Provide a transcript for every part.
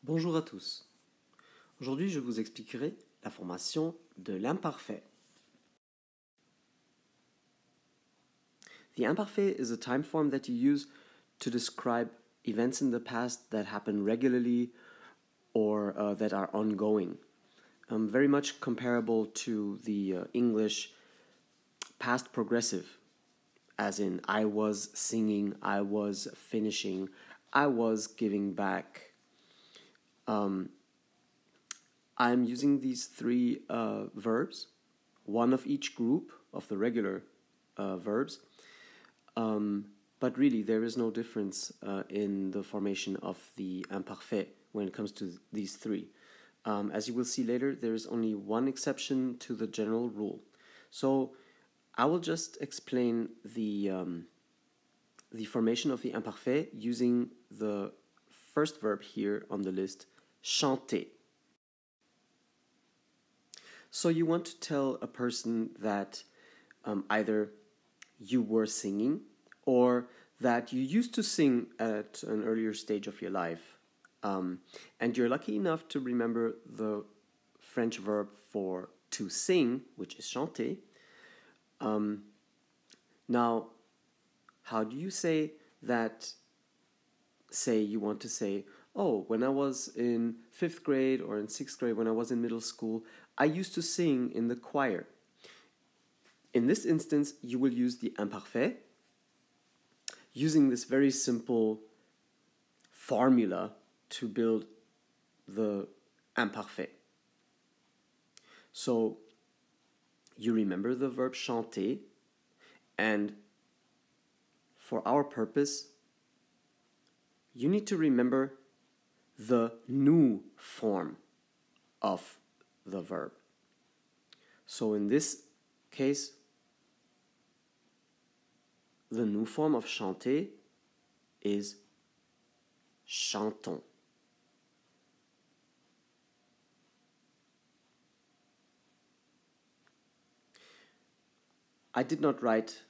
Bonjour à tous. Aujourd'hui, je vous expliquerai la formation de l'imparfait. The imparfait is a time form that you use to describe events in the past that happen regularly or that are ongoing. Very much comparable to the English past progressive, as in I was singing, I was finishing, I was giving back. I'm using these three verbs, one of each group of the regular verbs, but really there is no difference in the formation of the imparfait when it comes to these three. As you will see later, there is only one exception to the general rule. So I will just explain the formation of the imparfait using the first verb here on the list, chanter. So you want to tell a person that either you were singing or that you used to sing at an earlier stage of your life. And you're lucky enough to remember the French verb for to sing, which is chanter. Now, how do you say that? Say you want to say, oh, when I was in 5th grade or in 6th grade, when I was in middle school, I used to sing in the choir. In this instance, you will use the imparfait using this very simple formula to build the imparfait. So you remember the verb chanter, and for our purpose, you need to remember the nous form of the verb. So in this case, the nous form of chanter is chantons. I did not write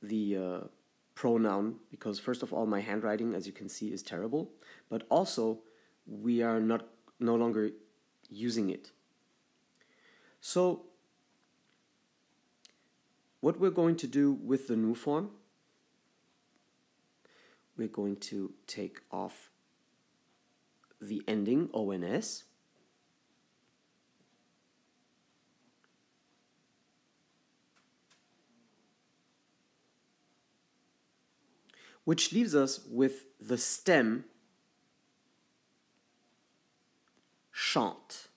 the pronoun because, first of all, my handwriting, as you can see, is terrible, but also we are no longer using it. So what we're going to do with the nous form, we're going to take off the ending ONS, which leaves us with the stem chante.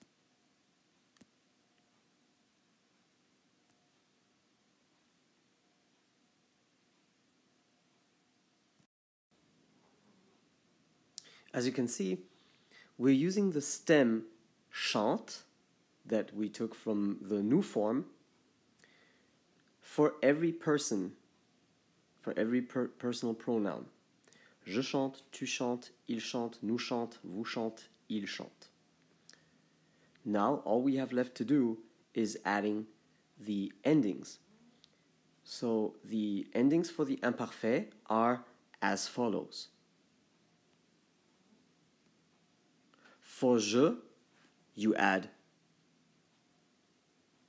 As you can see, we're using the stem chante that we took from the nous form for every person, for every personal pronoun. Je chante, tu chantes, il chante, nous chante, vous chante, il chante. Now all we have left to do is adding the endings. So the endings for the imparfait are as follows. For je, you add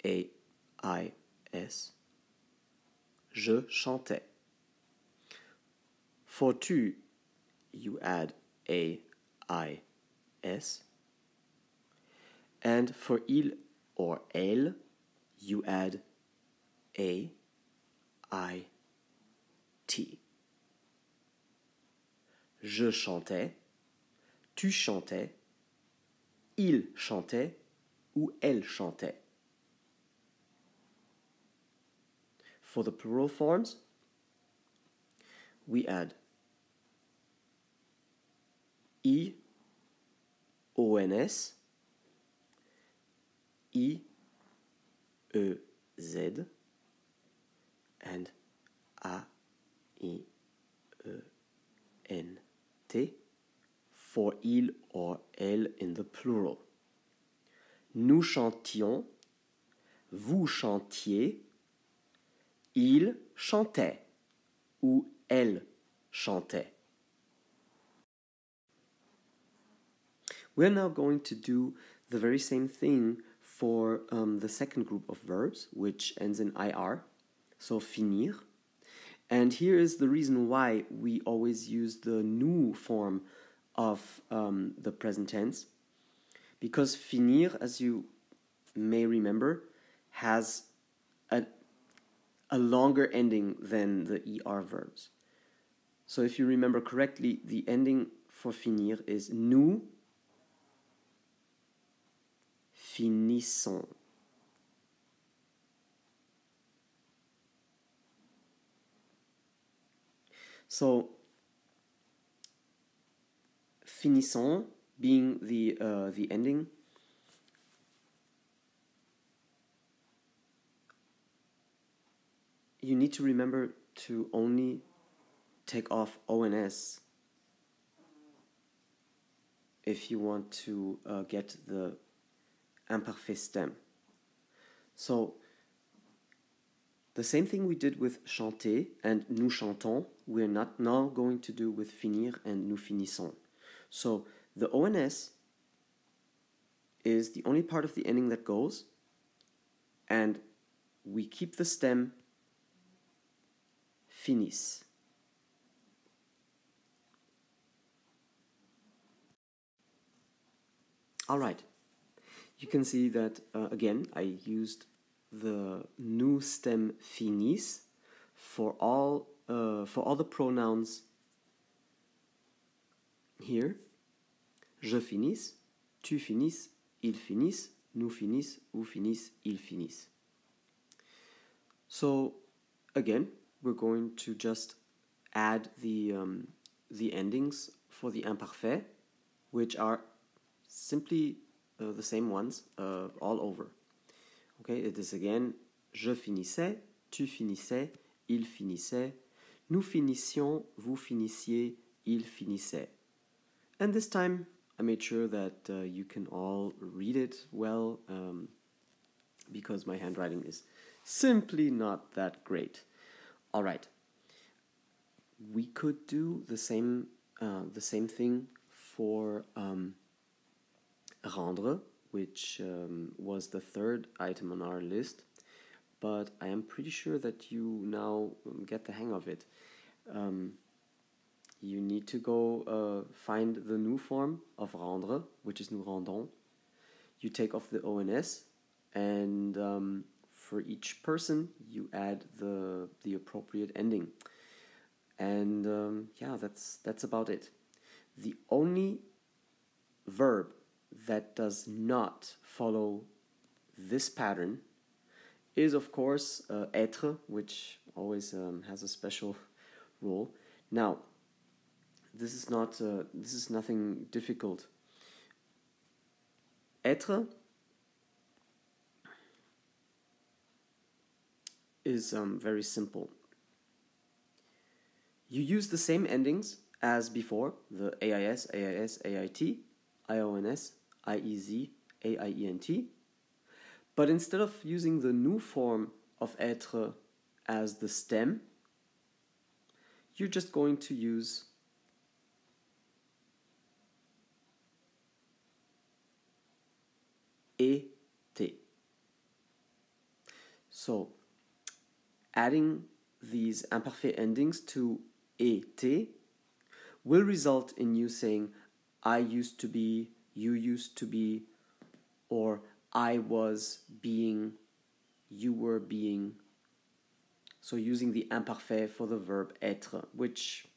A-I-S. Je chantais. For tu, you add A-I-S. And for il or elle, you add A-I-T. Je chantais, tu chantais, il chantait ou elle chantait. For the plural forms, we add I-O-N-S, I-E-Z, and A-I-E-N-T for il or elle in the plural. Nous chantions, vous chantiez, il chantait ou elle chantait. We're now going to do the very same thing for the second group of verbs, which ends in IR, so finir. And here is the reason why we always use the nous form of the present tense. Because finir, as you may remember, has a longer ending than the ER verbs. So if you remember correctly, the ending for finir is nous finissons. So finissons being the ending, you need to remember to only take off ONS if you want to get the imparfait stem. So the same thing we did with chanter and nous chantons, we're not now going to do with finir and nous finissons. So the ONS is the only part of the ending that goes, and we keep the stem finis. All right. You can see that, again, I used the nous stem finis for all the pronouns here. Je finis, tu finis, il finis, nous finis, vous finis, il finis. So, again, we're going to just add the endings for the imparfait, which are simply the same ones all over. Okay, it is again je finissais, tu finissais, il finissait, nous finissions, vous finissiez, il finissait. And this time I made sure that you can all read it well, because my handwriting is simply not that great. All right, we could do the same thing for rendre, which was the third item on our list, but I am pretty sure that you now get the hang of it. You need to go find the nous form of rendre, which is nous rendons. You take off the ONS, and for each person you add the appropriate ending. And yeah, that's about it. The only verb that does not follow this pattern is, of course, être, which always has a special role. Now, this is nothing difficult. Être is very simple. You use the same endings as before, the AIS, AIS, AIT, IONS, IEZ, AIENT, but instead of using the nous form of être as the stem, you're just going to use et. So, adding these imparfait endings to et will result in you saying I used to be, you used to be, or I was being, you were being. So using the imparfait for the verb être, which,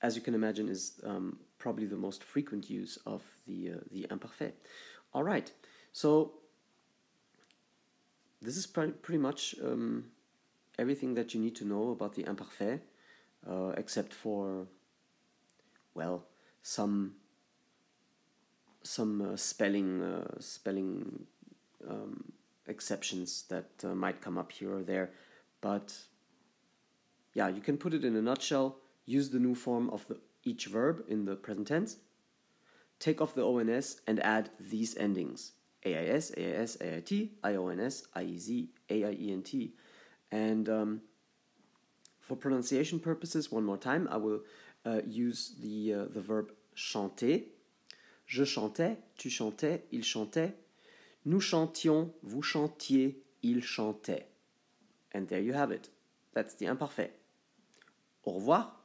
as you can imagine, is probably the most frequent use of the imparfait. All right, so this is pretty much everything that you need to know about the imparfait, except for, well, some spelling exceptions that might come up here or there. But yeah, you can put it in a nutshell. Use the nous form of each verb in the present tense. Take off the ONS and add these endings: AIS, AIS, AIT, IONS, IEZ, AIENT. And for pronunciation purposes, one more time, I will use the verb chanter. Je chantais, tu chantais, il chantait. Nous chantions, vous chantiez, il chantait. And there you have it. That's the imparfait. Au revoir.